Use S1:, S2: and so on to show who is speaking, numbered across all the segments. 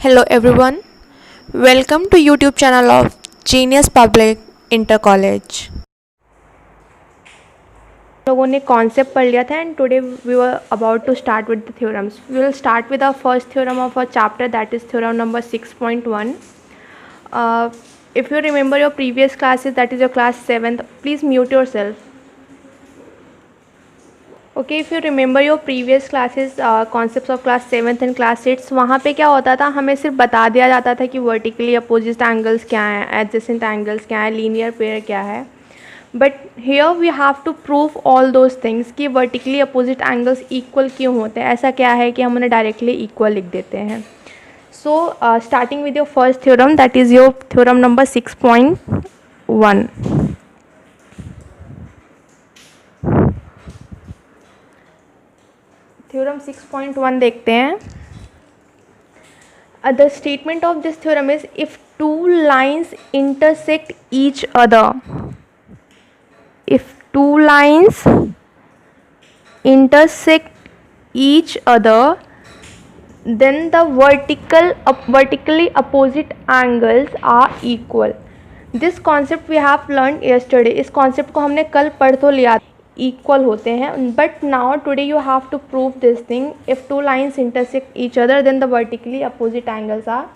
S1: Hello everyone, welcome to YouTube channel of Genius Public Inter College. लोगों ने concept पढ़ लिया था and today we were about to start with the theorems. We will start with our first theorem of our chapter, that is theorem number 6.1. If you remember your previous classes, that is your class 7th, please mute yourself. Okay, if you remember your previous classes, concepts of class 7th and class 6, वहाँ पे क्या होता था, हमें सिर्फ बता दिया जाता था कि वर्टिकली अपोजिट एंगल्स क्या हैं, एडजेसेंट एंगल्स क्या हैं, लीनियर पेयर क्या है. But here we have to prove all those things कि वर्टिकली अपोजिट एंगल्स इक्वल क्यों होते हैं. ऐसा क्या है कि हम उन्हें डायरेक्टली इक्वल लिख देते हैं. So starting with your first theorem, that is your theorem number 6.1. Theorem 6.1 देखते हैं. The statement of this theorem is if two lines intersect each other, if two lines intersect each other then the vertically opposite angles are equal. This concept we have learned yesterday. इस concept को हमने कल पढ़ तो लिया, equal होते हैं. But now today you have to prove this thing. If two lines intersect each other then the vertically opposite angles are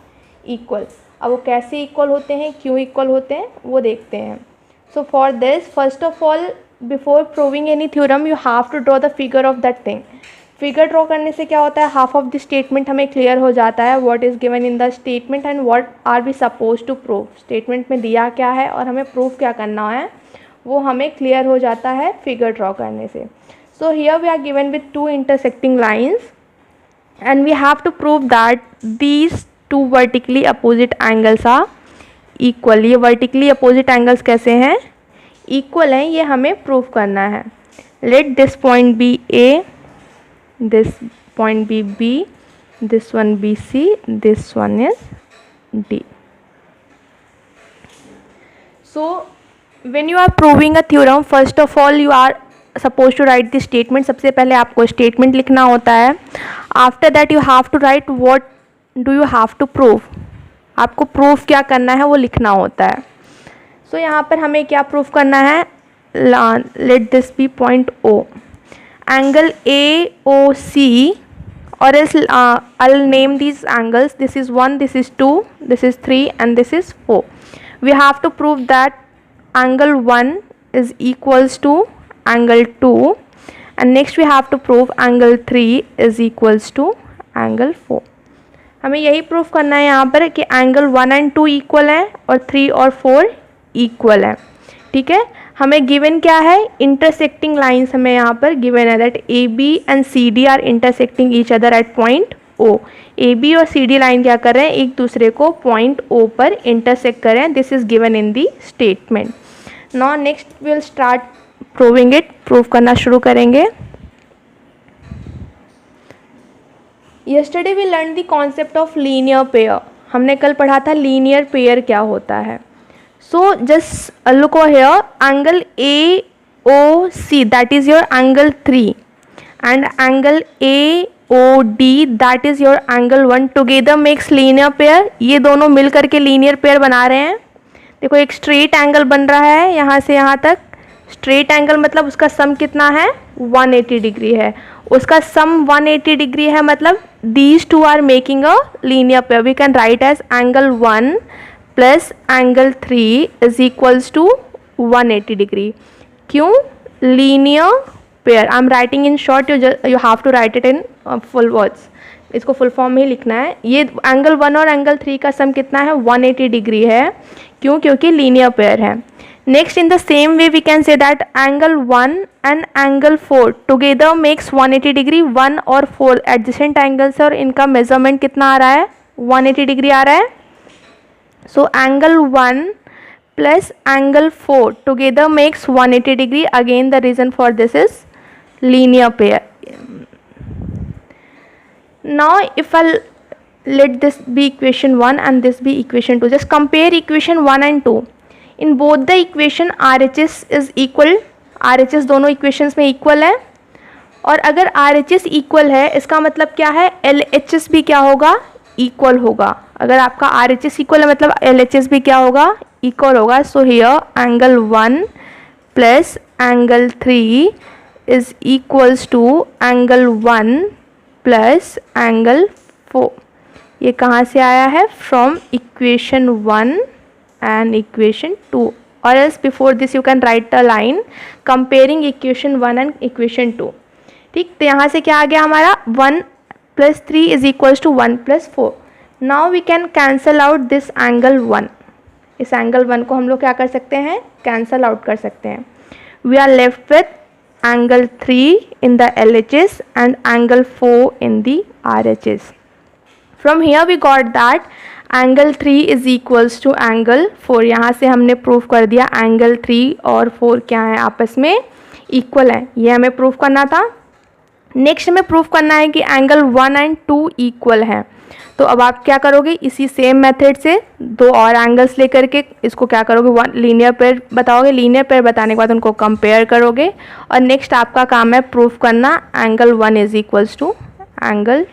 S1: equal. अब वो कैसे equal होते हैं, क्यों equal होते हैं, वो देखते हैं. So for this, first of all, before proving any theorem you have to draw the figure of that thing. Figure draw करने से क्या होता है, हाफ ऑफ द स्टेटमेंट हमें क्लियर हो जाता है. What is given in the statement and what are we suppose to prove. Statement में दिया क्या है और हमें प्रूव क्या करना है, वो हमें क्लियर हो जाता है फिगर ड्रॉ करने से. So here we are given with two intersecting lines and we have to prove that these two vertically opposite angles are equal. ये वर्टिकली अपोजिट एंगल्स कैसे हैं, इक्वल हैं, ये हमें प्रूव करना है. Let this point be A, this point be B, this one be C, this one is D. So when you are proving a theorem, first of all you are supposed to write the statement. सबसे पहले आपको statement लिखना होता है. After that you have to write what do you have to prove. आपको proof क्या करना है वो लिखना होता है. So यहाँ पर हमें क्या proof करना है, let this be point O. Angle AOC, or else I'll name these angles. This is 1, this is 2, this is 3 and this is 4. We have to prove that angle 1 is equals to angle 2 and next we have to prove angle 3 is equals to angle 4. हमें यही proof करना है यहाँ पर कि angle 1 and 2 equal है और 3 और 4 इक्वल है. ठीक है, हमें गिवन क्या है, इंटरसेक्टिंग लाइंस हमें यहाँ पर गिवन है that A B and C D are intersecting each other at point O. A B और सी डी लाइन क्या कर रहे हैं, एक दूसरे को पॉइंट ओ पर इंटरसेक्ट कर रहे हैं. This is given in the statement. Now next will start proving it. Prove करना शुरू करेंगे. Yesterday we learn the concept of linear pair. हमने कल पढ़ा था लीनियर पेयर क्या होता है. So just look over here, angle AOC, that is your angle 3 and angle AOD, that is your angle 1, together makes linear pair. ये दोनों मिल करके लीनियर पेयर बना रहे हैं. देखो एक स्ट्रेट एंगल बन रहा है यहाँ से यहाँ तक. स्ट्रेट एंगल मतलब उसका सम कितना है, 180 डिग्री है. उसका सम 180 डिग्री है, मतलब these two are making a linear pair. We can write as angle 1 plus angle 3 is equals to 180 degree. क्यों, linear pair. I am writing in short, you have to write it in full words. इसको full form में ही लिखना है. ये angle 1 और angle 3 का सम कितना है, 180 डिग्री है. क्यों, क्योंकि लीनियर पेयर है. Next in the same way we can say that angle 1 and angle 4 together makes 180 degree. 1 और 4 एडजेसेंट एंगल्स है और इनका मेजरमेंट कितना आ रहा है, 180 डिग्री आ रहा है. So angle 1 plus angle 4 together makes 180 degree. Again the reason for this is linear pair. Now if I'll let this be equation 1 and this be equation 2, just compare equation 1 and 2. In both the equation RHS is equal. RHS दोनों equations में equal है. और अगर RHS equal है इसका मतलब क्या है, LHS भी क्या होगा, इक्वल होगा। अगर आपका आर एच एस इक्वल है मतलब एल एच एस भी क्या होगा, इक्वल होगा। So here angle 1 plus angle 3 is equals to angle 1 plus angle 4। ये कहाँ से आया है, from equation 1 and equation 2, or else before this you can write a line comparing equation 1 and equation 2। ठीक, तो यहाँ से क्या आ गया हमारा 1 plus 3 is equals to 1 plus 4। now we can cancel out this angle 1। इस एंगल 1 को हम लोग क्या कर सकते हैं, कैंसल आउट कर सकते हैं। we are left with angle 3 in the LHS and angle 4 in the RHS। from here we got that angle 3 is equals to angle 4। यहाँ से हमने प्रूव कर दिया एंगल 3 और 4 क्या है, आपस में इक्वल है। ये हमें प्रूव करना था। नेक्स्ट हमें प्रूव करना है कि एंगल 1 एंड 2 इक्वल है। तो अब आप क्या करोगे, इसी सेम मेथड से दो और एंगल्स लेकर के इसको क्या करोगे, वन लीनियर पेयर बताओगे। लीनियर पेयर बताने के बाद उनको कंपेयर करोगे और नेक्स्ट आपका काम है प्रूव करना angle 1 is equals to angle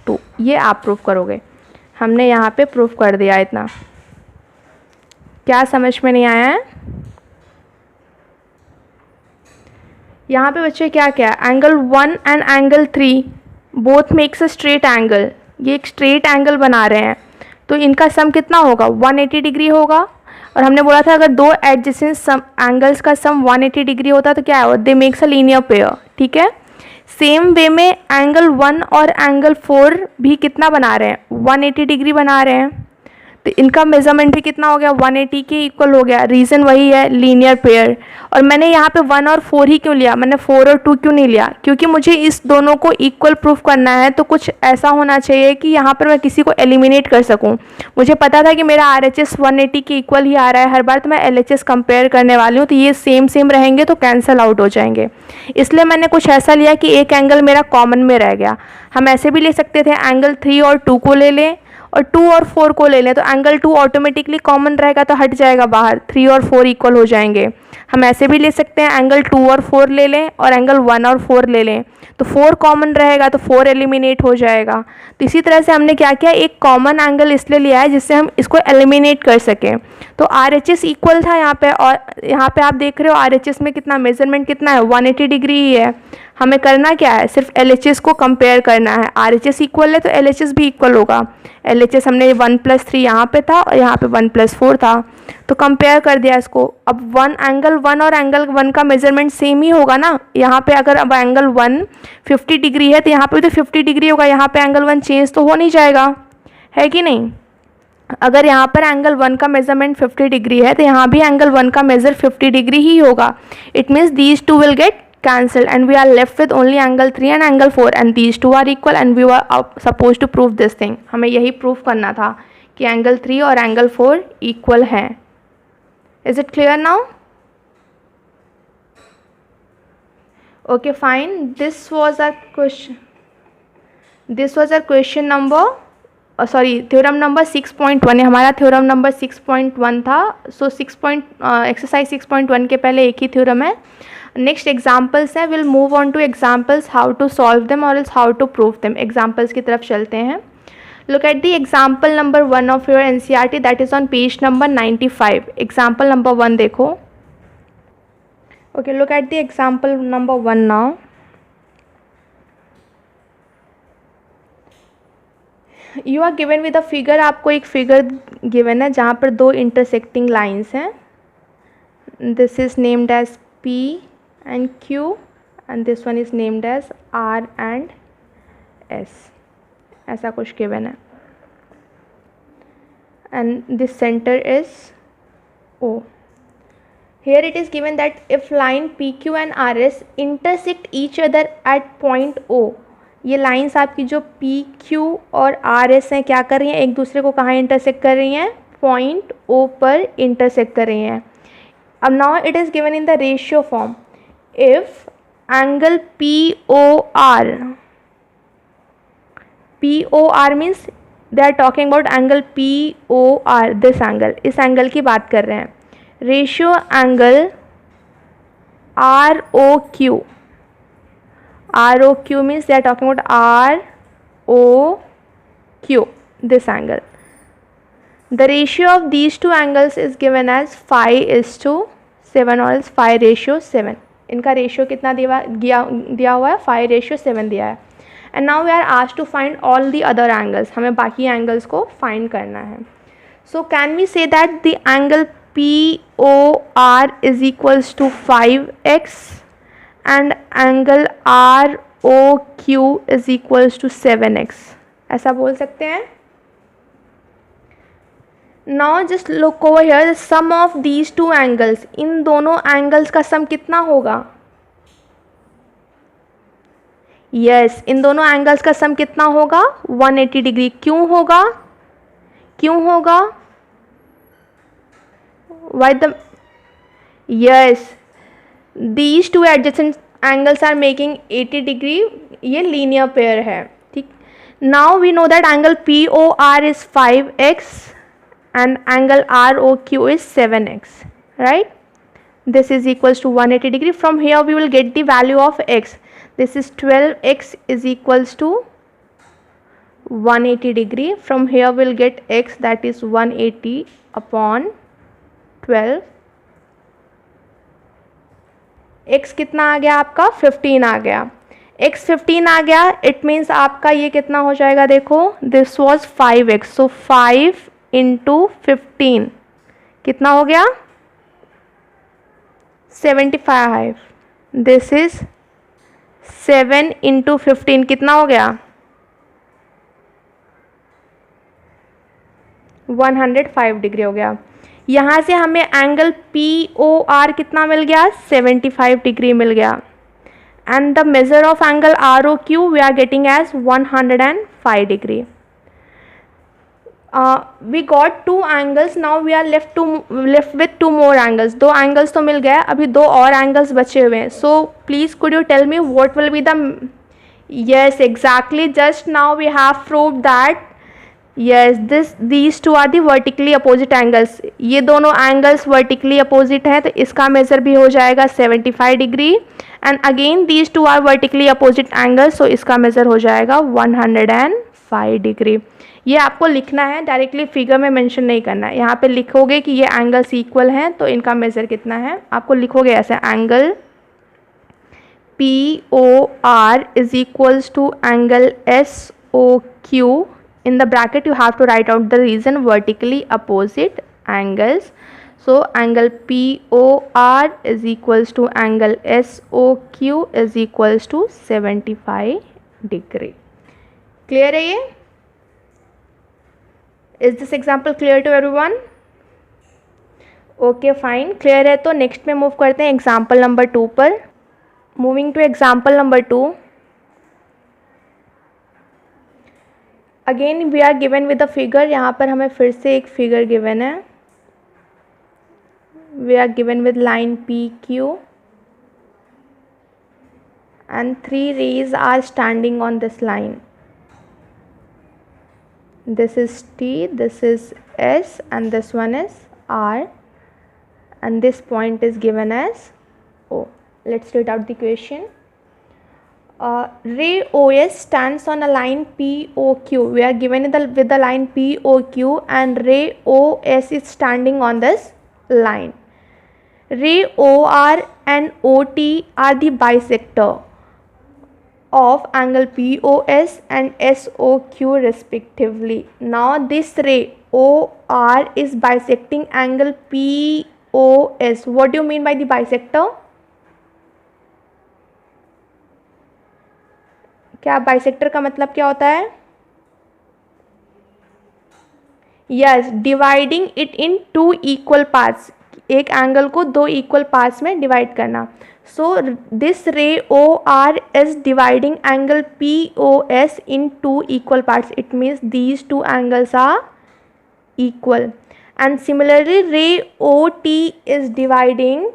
S1: 2। ये आप प्रूव करोगे। हमने यहाँ पे प्रूफ कर दिया। इतना क्या समझ में नहीं आया है? यहाँ पे बच्चे क्या क्या, angle 1 and angle 3 both makes a straight angle. ये एक स्ट्रेट एंगल बना रहे हैं, तो इनका सम कितना होगा, 180 डिग्री होगा। और हमने बोला था अगर दो एडजेसेंट सम एंगल्स का सम 180 डिग्री होता तो क्या है, दे मेक्स अ लीनियर पेयर। ठीक है, सेम वे में एंगल 1 और एंगल 4 भी कितना बना रहे हैं, 180 डिग्री बना रहे हैं। तो इनका मेजरमेंट भी कितना हो गया, 180 के इक्वल हो गया। रीज़न वही है, लीनियर पेयर। और मैंने यहाँ पे 1 और 4 ही क्यों लिया, मैंने 4 और 2 क्यों नहीं लिया, क्योंकि मुझे इस दोनों को इक्वल प्रूफ करना है। तो कुछ ऐसा होना चाहिए कि यहाँ पर मैं किसी को एलिमिनेट कर सकूँ। मुझे पता था कि मेरा आर एच एस 180 के इक्वल ही आ रहा है हर बार, तो मैं एल एच एस कंपेयर करने वाली हूँ। तो ये सेम सेम रहेंगे तो कैंसल आउट हो जाएंगे, इसलिए मैंने कुछ ऐसा लिया कि एक एंगल मेरा कॉमन में रह गया। हम ऐसे भी ले सकते थे, एंगल 3 और 2 को ले लें और 2 और 4 को ले लें, तो एंगल 2 ऑटोमेटिकली कॉमन रहेगा तो हट जाएगा बाहर, 3 और 4 इक्वल हो जाएंगे। हम ऐसे भी ले सकते हैं, एंगल 2 और 4 ले लें और एंगल 1 और 4 ले लें, तो 4 कॉमन रहेगा तो 4 एलिमिनेट हो जाएगा। तो इसी तरह से हमने क्या किया, एक कॉमन एंगल इसलिए लिया है जिससे हम इसको एलिमिनेट कर सकें। तो आर एच एस इक्वल था यहाँ पे, और यहाँ पे आप देख रहे हो आर एच एस में कितना मेजरमेंट कितना है, 180 डिग्री ही है। हमें करना क्या है, सिर्फ एल एच एस को कंपेयर करना है। आर एच एस इक्वल है तो एल एच एस भी इक्वल होगा। एल एच एस हमने 1 + 3 यहाँ पे था और यहाँ पे 1 + 4 था, तो कंपेयर कर दिया इसको। अब एंगल 1 और एंगल 1 का मेजरमेंट सेम ही होगा ना। यहाँ पे अगर अब एंगल 1 50 डिग्री है तो यहाँ पे भी तो 50 डिग्री होगा। यहाँ पे एंगल 1 चेंज तो हो नहीं जाएगा, है कि नहीं। अगर यहाँ पर एंगल 1 का मेजरमेंट 50 डिग्री है तो यहाँ भी एंगल 1 का मेजर 50 डिग्री ही होगा। It means these two will get cancelled and we are left with only angle 3 and angle 4 and these two are equal and we were supposed to prove this thing। हमें यही proof करना था कि angle 3 और angle 4 equal हैं। Is it clear now? Okay, fine. This was our question. This was our question number theorem number 6.1 है। हमारा theorem number 6.1 था। सो एक्सरसाइज 6.1 के पहले एक ही थ्योरम है। नेक्स्ट एग्जाम्पल्स हैं, will move on to examples, how to solve them और else how to prove them. Examples की तरफ चलते हैं। Look at the example number 1 of your NCERT, that is on page number 95। Example number 1 देखो। Okay, look at the example number 1 now. You are given with a figure, आपको एक figure given है जहाँ पर दो इंटरसेक्टिंग लाइन्स हैं। This is named as P and Q and this one is named as R and S। ऐसा कुछ given है and this center is O। Here it is given that if line PQ and RS intersect each other at point O, ये lines आपकी जो PQ और RS हैं क्या कर रही हैं, एक दूसरे को कहाँ इंटरसेक्ट कर रही हैं, पॉइंट O पर इंटरसेक्ट कर रही हैं। अब now it is given in the ratio form, if angle POR means they are talking about angle POR, this angle, इस एंगल की बात कर रहे हैं। Ratio angle ROQ means they are talking about ROQ, this angle. The ratio of these two angles is given as 5:7 or else 5:7. इनका ratio कितना दिया हुआ है? 5:7 दिया है. And now we are asked to find all the other angles. हमें बाकी angles को फाइंड करना है. So can we say that the angle POR is equals to 5x and angle ROQ is equals to 7x. ऐसा बोल सकते हैं. Now just look over here, the sum of these two angles. इन दोनों angles का सम कितना होगा? Yes, इन दोनों angles का सम कितना होगा? 180 डिग्री. क्यों होगा? क्यों होगा? Why the? Yes, these two adjacent angles are making 80 degree. ये linear pair है. ठीक. Now we know that angle POR is 5x and angle ROQ is 7x, right? This is equals to 180 degree. From here we will get the value of x. This is 12x is equals to 180 degree. From here we'll get x, that is 180 upon 12. x कितना आ गया आपका? 15 आ गया. x 15 आ गया. It means आपका ये कितना हो जाएगा? देखो, this was 5x. So 5 into 15 कितना हो गया? 75. दिस इज 7 इंटू 15 कितना हो गया? 105 डिग्री हो गया. यहाँ से हमें एंगल POR कितना मिल गया? 75 डिग्री मिल गया. And the measure of angle ROQ we are getting as 105 degree. We got two angles. Now we are left with two more angles. दो एंगल्स तो मिल गया, अभी दो और एंगल्स बचे हुए हैं. So please could you tell me what will be the? Yes, exactly, just now we have proved that. yes, these two are the vertically opposite angles. ये दोनों angles vertically opposite हैं, तो इसका measure भी हो जाएगा 75 degree. and again these two are vertically opposite angles, so इसका measure हो जाएगा 105 डिग्री. ये आपको लिखना है, डायरेक्टली फिगर में मेंशन नहीं करना है. यहाँ पे लिखोगे कि ये एंगल्स इक्वल हैं, तो इनका मेजर कितना है आपको लिखोगे ऐसे, angle POR is equals to angle SOQ. In the bracket you have to write out the reason, vertically opposite angles. So angle POR is equals to angle SOQ is equals to 75 degree. Clear है ये? Is this example clear to everyone? Okay, fine. Clear है तो next में move करते हैं example number 2 पर. Moving to example number 2. Again we are given with a figure. यहाँ पर हमें फिर से एक figure given है. We are given with line PQ and 3 rays are standing on this line. This is T, this is S, and this one is R, and this point is given as O. Let's read out the question. Ray OS stands on a line POQ. We are given with the line POQ, and ray OS is standing on this line. Ray OR and OT are the bisector of angle POS and SOQ respectively. Now this ray OR is bisecting angle POS. What do you mean by the bisector? क्या bisector का मतलब क्या होता है? Yes, dividing it in 2 equal parts. एक angle को 2 equal parts में divide करना. So this ray OR is dividing angle POS in 2 equal parts. It means these 2 angles are equal. And similarly ray OT is dividing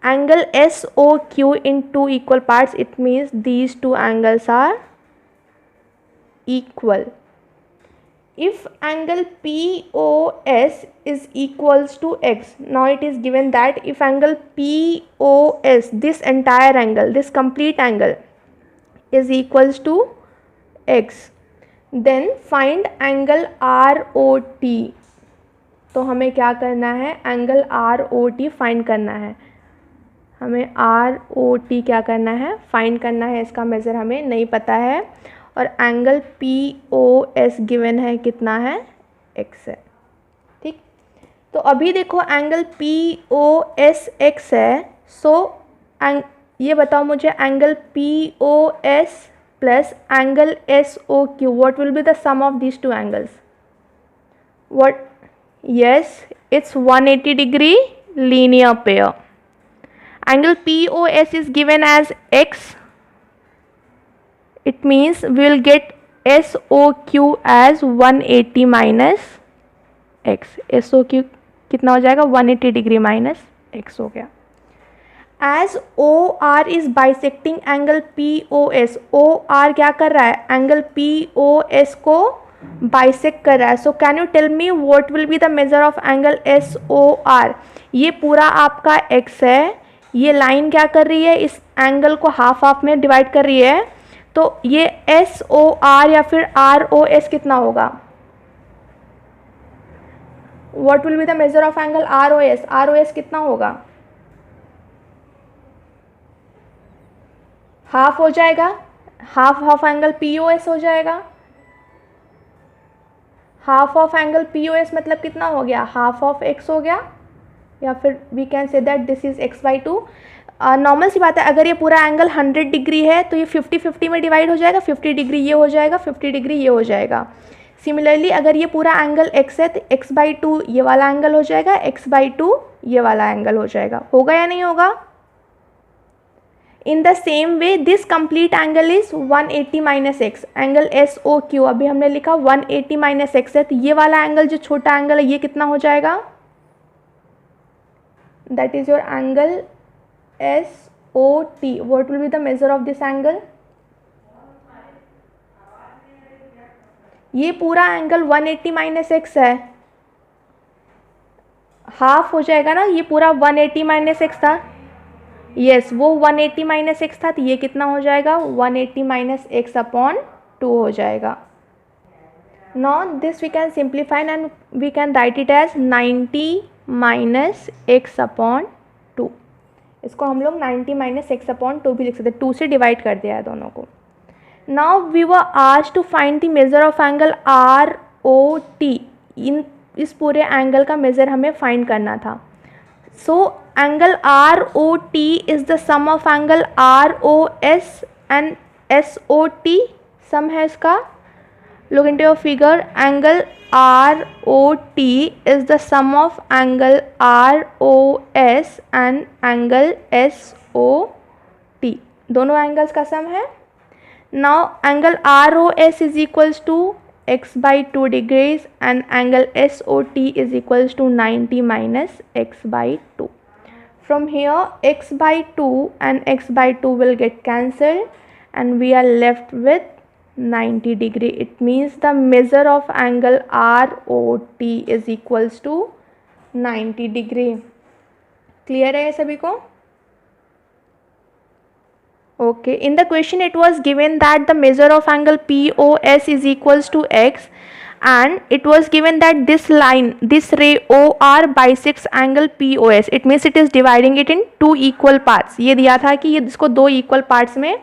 S1: angle SOQ in 2 equal parts. It means these 2 angles are equal. If angle POS is equals to x, now it is given that if angle POS, this entire angle, this complete angle is equals to x, then find angle R O T. तो हमें क्या करना है, angle R O T find करना है। हमें are O T क्या करना है, फाइंड करना है। इसका मेज़र हमें नहीं पता है। और angle P O S given है, कितना है, एक्स है। ठीक, तो अभी देखो angle P O S x है। सो ये बताओ मुझे, angle P O S plus angle S O Q, what will be the sum of these two angles? What? Yes, it's 180 degree linear pair. Angle POS is given as x. It means we will get SOQ as 180 minus x. SOQ कितना हो जाएगा, 180 degree minus x हो गया। As OR is bisecting angle POS, OR क्या कर रहा है, angle POS को बाइसेक्ट कर रहा है। So can you tell me what will be the measure of angle SOR? ये पूरा आपका x है, ये लाइन क्या कर रही है, इस एंगल को हाफ हाफ में डिवाइड कर रही है। तो ये SOR या फिर ROS कितना होगा? What will be the measure of angle ROS? ROS कितना होगा? हाफ हो जाएगा, हाफ ऑफ एंगल POS हो जाएगा। हाफ ऑफ एंगल POS मतलब कितना हो गया, हाफ ऑफ x हो गया, या फिर we can say that this is x/2। Normal सी बात है, अगर ये पूरा एंगल 100 डिग्री है तो ये 50-50 में डिवाइड हो जाएगा, 50 डिग्री ये हो जाएगा, 50 डिग्री ये हो जाएगा। सिमिलरली अगर ये पूरा एंगल x है तो x/2 ये वाला एंगल हो जाएगा, x/2 ये वाला एंगल हो जाएगा। होगा या नहीं होगा? इन the same way this complete angle is 180 minus x, angle SOQ अभी हमने लिखा 180 माइनस एक्स है, तो ये वाला एंगल जो छोटा एंगल है ये कितना हो जाएगा, that is your angle SOT। What will be the measure of this angle? ये पूरा एंगल 180 माइनस एक्स है, हाफ हो जाएगा ना, ये पूरा 180 माइनस एक्स था। यस, वो 180 माइनस एक्स था, तो ये कितना हो जाएगा, 180 माइनस एक्स अपॉन 2 हो जाएगा। Now this we can simplify and we can write it as 90 minus x upon 2। इसको हम लोग 90 माइनस एक्स अपॉन 2 भी लिख सकते हैं, 2 से डिवाइड कर दिया है दोनों को। Now we were asked to find the measure of angle ROT। इस पूरे एंगल का मेजर हमें फाइंड करना था। So angle ROT is the sum of angle ROS and SOT, sum है इसका। Look into your figure, angle ROT is the sum of angle ROS and angle SOT, दोनों angles का sum है। Now angle ROS is equals to x/2 degrees and angle SOT is equals to 90 minus x/2. From here x/2 and x/2 will get cancelled and we are left with 90 degree. It means the measure of angle ROT is equals to 90 degree. Clear है सभी को? Okay, in the question it was given that the measure of angle POS is equals to x and it was given that this line, this ray OR bisects angle POS. It means it is dividing it in 2 equal parts. ये दिया था कि ये इसको 2 equal parts में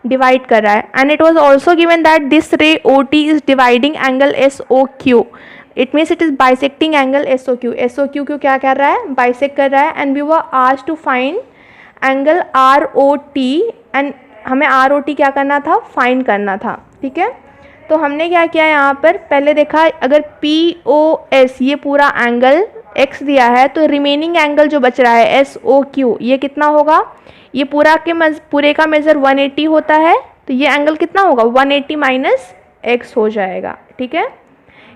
S1: divide कर रहा है। And it was also given that this ray OT is dividing angle SOQ. It means it is bisecting angle SOQ. SOQ को क्या कर रहा है, bisect कर रहा है। And we were asked to find angle ROT and हमें ROT क्या करना था, फाइंड करना था। ठीक है, तो हमने क्या किया यहाँ पर, पहले देखा अगर POS ये पूरा एंगल x दिया है तो रिमेनिंग एंगल जो बच रहा है SOQ ये कितना होगा, ये पूरा पूरे का मेजर 180 होता है, तो ये एंगल कितना होगा, 180 माइनस x हो जाएगा। ठीक है,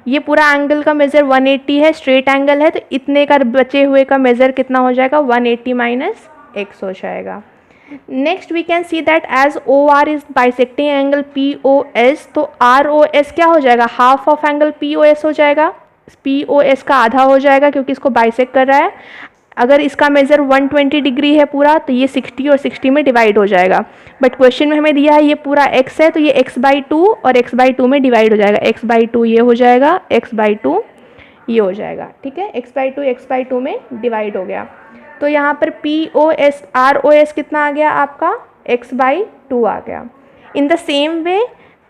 S1: ये पूरा एंगल का मेजर 180 है, स्ट्रेट एंगल है, तो इतने का बचे हुए का मेजर कितना हो जाएगा, 180 माइनस x हो जाएगा। Next we can see that as OR is bisecting angle POS, तो ROS क्या हो जाएगा, हाफ ऑफ एंगल POS हो जाएगा, POS का आधा हो जाएगा क्योंकि इसको बाइसेक्ट कर रहा है। अगर इसका मेज़र 120 डिग्री है पूरा तो ये 60 और 60 में डिवाइड हो जाएगा, बट क्वेश्चन में हमें दिया है ये पूरा x है तो ये x/2 और x/2 में डिवाइड हो जाएगा, x/2 ये हो जाएगा, x/2 ये हो जाएगा, ठीक है, x/2 में डिवाइड हो गया। तो यहाँ पर POS ROS कितना आ गया आपका, x/2 आ गया। इन द सेम वे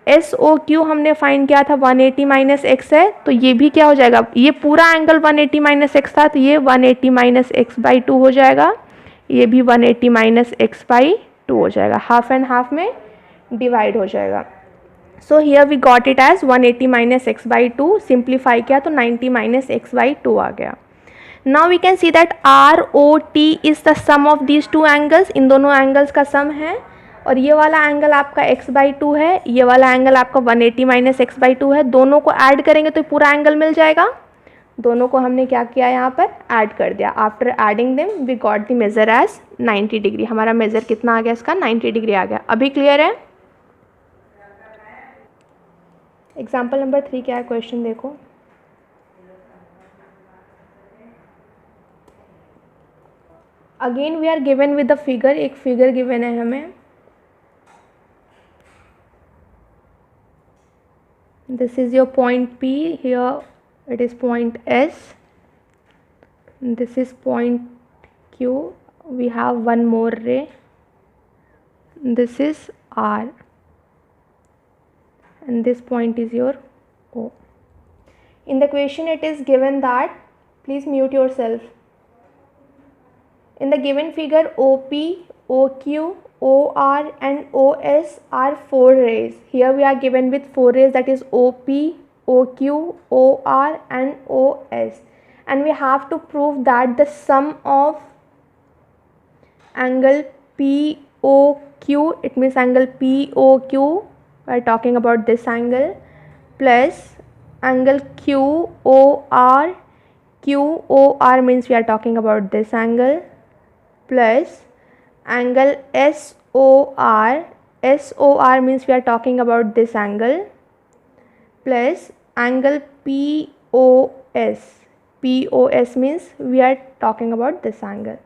S1: SOQ हमने फाइंड किया था 180 माइनस एक्स है, तो ये भी क्या हो जाएगा, ये पूरा एंगल 180 माइनस एक्स था तो ये 180 माइनस x/2 हो जाएगा, ये भी 180 माइनस x/2 हो जाएगा, हाफ एंड हाफ में डिवाइड हो जाएगा। So here we got it as 180 minus x/2, simplify किया तो 90 माइनस x/2 आ गया। Now we can see that ROT is the sum of these two angles, इन दोनों एंगल्स का सम है, और ये वाला एंगल आपका x/2 है, ये वाला एंगल आपका 180 माइनस x/2 है, दोनों को ऐड करेंगे तो पूरा एंगल मिल जाएगा। दोनों को हमने क्या किया यहाँ पर ऐड कर दिया, after adding them we got the measure as 90 degree, हमारा मेजर कितना आ गया इसका 90 डिग्री आ गया। अभी क्लियर है। एग्जाम्पल नंबर 3 क्या है, क्वेश्चन देखो। Again we are given with the figure, एक फिगर गिवन है हमें, this is your point P, here it is point S, this is point Q, we have one more ray, this is R, and this point is your O. In the question it is given that, please mute yourself. In the given figure OP, OQ, OR and OS are 4 rays. Here we are given with 4 rays, that is OP, OQ, OR and OS, and we have to prove that the sum of angle POQ, it means angle POQ, we are talking about this angle, plus angle QOR, QOR means we are talking about this angle, plus angle SOR, SOR means we are talking about this angle, plus angle POS, POS means we are talking about this angle.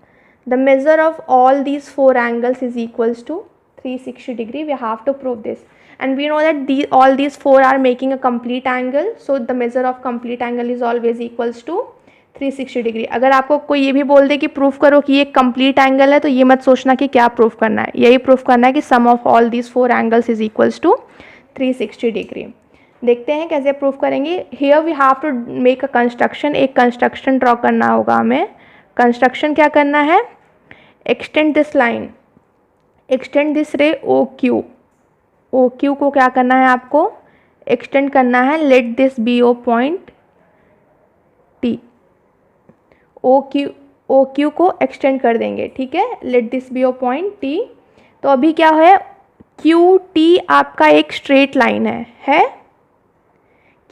S1: The measure of all these 4 angles is equals to 360 degree. We have to prove this, and we know that all these 4 are making a complete angle, so the measure of complete angle is always equals to 360 degree. अगर आपको कोई ये भी बोल दे कि proof करो कि ये कंप्लीट एंगल है, तो ये मत सोचना कि क्या प्रूफ करना है, यही प्रूफ करना है कि sum of all these 4 angles is equals to 360 degree. देखते हैं कैसे प्रूफ करेंगे। Here we have to make a construction, एक कंस्ट्रक्शन ड्रॉ करना होगा हमें। कंस्ट्रक्शन क्या करना है, extend this line, extend this ray OQ, OQ को क्या करना है आपको एक्सटेंड करना है, let this be O point T, OQ को एक्सटेंड कर देंगे, ठीक है, let this be O point T। तो अभी क्या है, QT आपका एक स्ट्रेट लाइन है,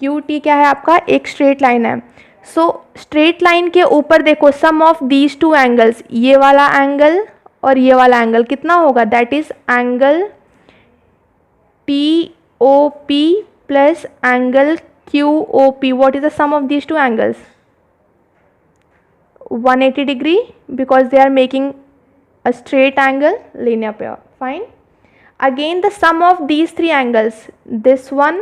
S1: QT क्या है आपका एक स्ट्रेट लाइन है। सो स्ट्रेट लाइन के ऊपर देखो सम ऑफ दीज 2 एंगल्स, ये वाला एंगल और ये वाला एंगल कितना होगा, that is angle POP plus angle QOP। What is the sum of these 2 angles, 180 degree, because they are making a straight angle, linear pair, fine. Again the sum of these 3 angles, this one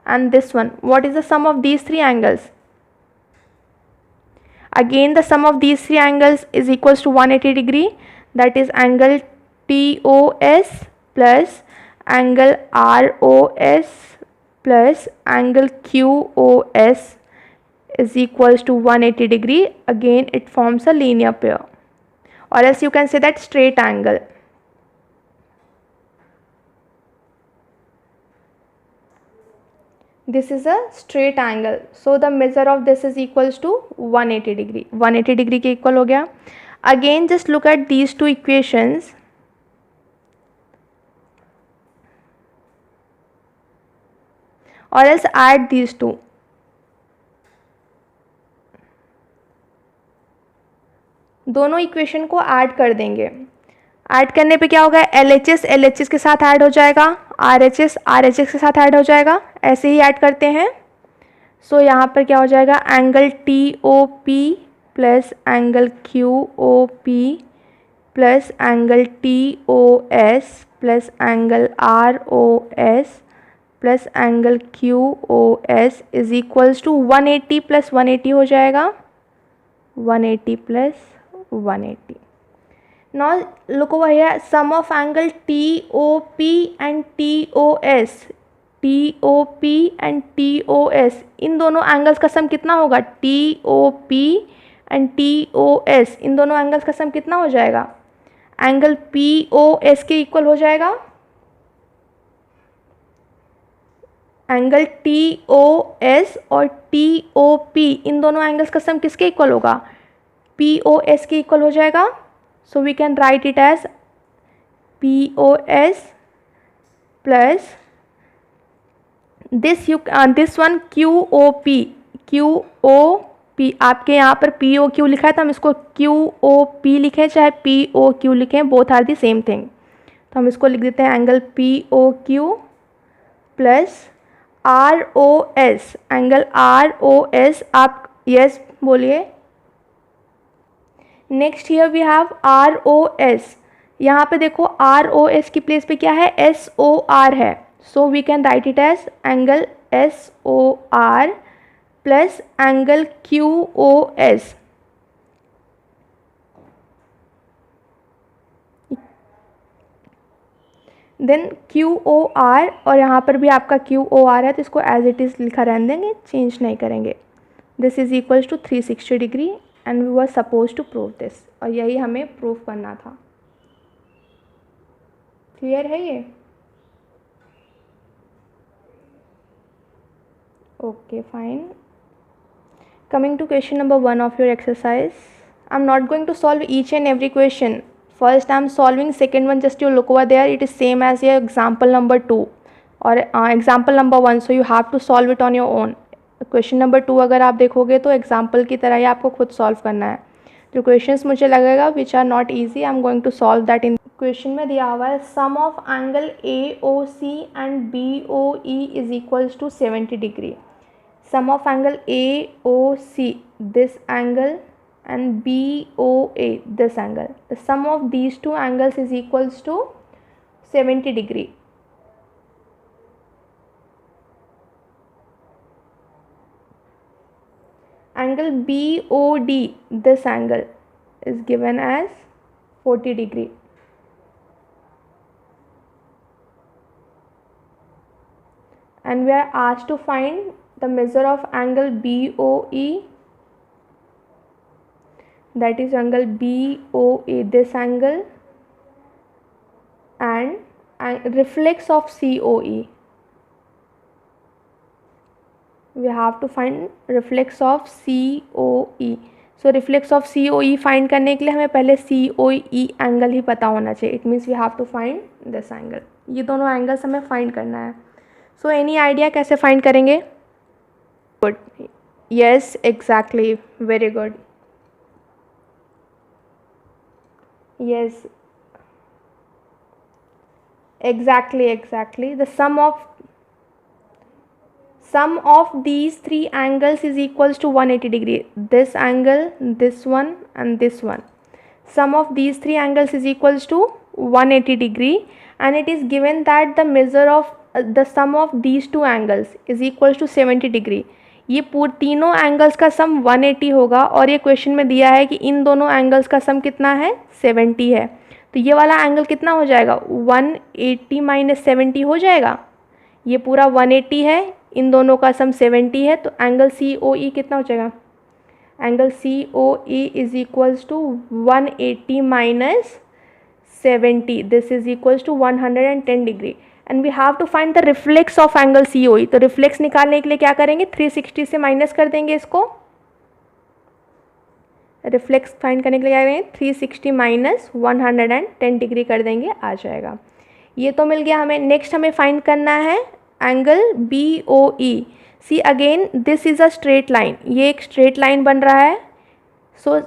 S1: and this one, what is the sum of these 3 angles, again the sum of these 3 angles is equals to 180 degree, that is angle TOS plus angle ROS plus angle QOS is equals to 180 degree. Again it forms a linear pair, or else you can say that straight angle. This is a straight angle, so the measure of this is equals to 180 degree, 180 degree के equal हो गया। Again just look at these 2 equations, or else add these 2, दोनों equation को add कर देंगे। Add करने पे क्या होगा, LHS LHS के साथ ऐड हो जाएगा, RHS RHS के साथ ऐड हो जाएगा, ऐसे ही ऐड करते हैं। सो यहाँ पर क्या हो जाएगा, angle TOP plus angle QOP plus angle TOS plus angle ROS plus angle QOS is equals to 180 plus 180 हो जाएगा 180 plus 180. Now look over here, sum of angle TOP and TOS, TOP and TOS, इन दोनों angles का सम कितना होगा? TOP and TOS, इन दोनों angles का सम कितना हो जाएगा? एंगल POS के इक्वल हो जाएगा. एंगल TOS और TOP, इन दोनों एंगल्स का सम किसके इक्वल होगा? POS के इक्वल हो जाएगा. So we can write it as POS plus this one QOP. QOP आपके यहाँ पर POQ लिखा है तो हम इसको QOP लिखें चाहे POQ लिखें, both are the same thing. तो हम इसको लिख देते हैं angle POQ plus ROS, angle ROS. आप यस बोलिए. Next here we have ROS. यहाँ पे देखो ROS की प्लेस पे क्या है? SOR है. So we can write it as angle SOR plus angle QOS. Then QOR और यहाँ पर भी आपका QOR है तो इसको एज इट इज़ लिखा रहने देंगे, चेंज नहीं करेंगे. This is equals to 360 degree and we were suppose to prove this, और यही हमें प्रूव करना था. क्लियर है ये? Okay fine. Coming to question number 1 of your exercise. I am not going to solve each and every question. First I am solving, second one just you look over there, it is same as your example number 2 or example number 1, so you have to solve it on your own. Question number 2 अगर आप देखोगे तो example की तरह ही आपको खुद solve करना है. जो क्वेश्चंस मुझे लगेगा which are not easy, I am going to solve that. इन क्वेश्चन में दिया हुआ है sum of angle AOC and BOE is equals to 70 degree. Sum of angle AOC, this angle, and BOA, this angle. The sum of these two angles is equals to 70 degree. Angle BOD, this angle is given as 40 degree. And we are asked to find the measure of angle BOE, that is angle BOA, this angle, and reflex of COE. We have to find reflex of COE. So reflex of COE find करने के लिए हमें पहले COE angle ही पता होना चाहिए. It means we have to find this angle. ये दोनों एंगल्स हमें फाइंड करना है. So any idea कैसे फाइंड करेंगे? Good. Yes, exactly. Very good. Yes, exactly. The sum of these three angles is equals to 180 degree. This angle, this one and this one. Sum of these three angles is equals to 180 degree, and it is given that the measure of the sum of these two angles is equals to 70 degree. ये तीनों angles का सम 180 होगा, और ये question में दिया है कि इन दोनों एंगल्स का सम कितना है? 70 है. तो ये वाला एंगल कितना हो जाएगा? 180 माइनस 70 हो जाएगा. ये पूरा 180 है, इन दोनों का सम 70 है, तो एंगल COE कितना हो जाएगा? Angle COE is equals to 180 minus 70. This is equals to 110 degree. And we have to find the reflex of angle COE. तो रिफ्लेक्स निकालने के लिए क्या करेंगे? 360 से माइनस कर देंगे इसको. रिफ्लेक्स फाइंड करने के लिए क्या करेंगे? 360 माइनस 110 डिग्री कर देंगे, आ जाएगा. ये तो मिल गया हमें. नेक्स्ट हमें फाइंड करना है angle BOE. See again this is a straight line. ये एक स्ट्रेट लाइन बन रहा है. सो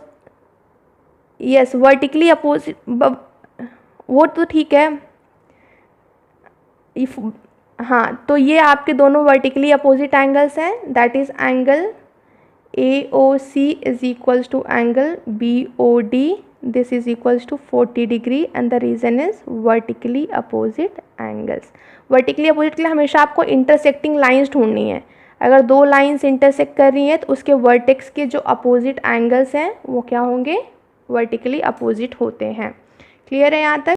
S1: यस, वर्टिकली अपोजिट, वो तो ठीक है. हाँ, तो ये आपके दोनों वर्टिकली अपोजिट एंगल्स हैं. That is angle AOC is equals to angle BOD. This is equals to 40 degree and the reason is vertically opposite angles. Vertically opposite के लिए हमेशा आपको इंटरसेक्टिंग लाइंस ढूंढनी है. अगर दो लाइंस इंटरसेक्ट कर रही हैं तो उसके वर्टेक्स के जो अपोजिट एंगल्स हैं वो क्या होंगे, वर्टिकली अपोजिट होते हैं. क्लियर है यहाँ तक?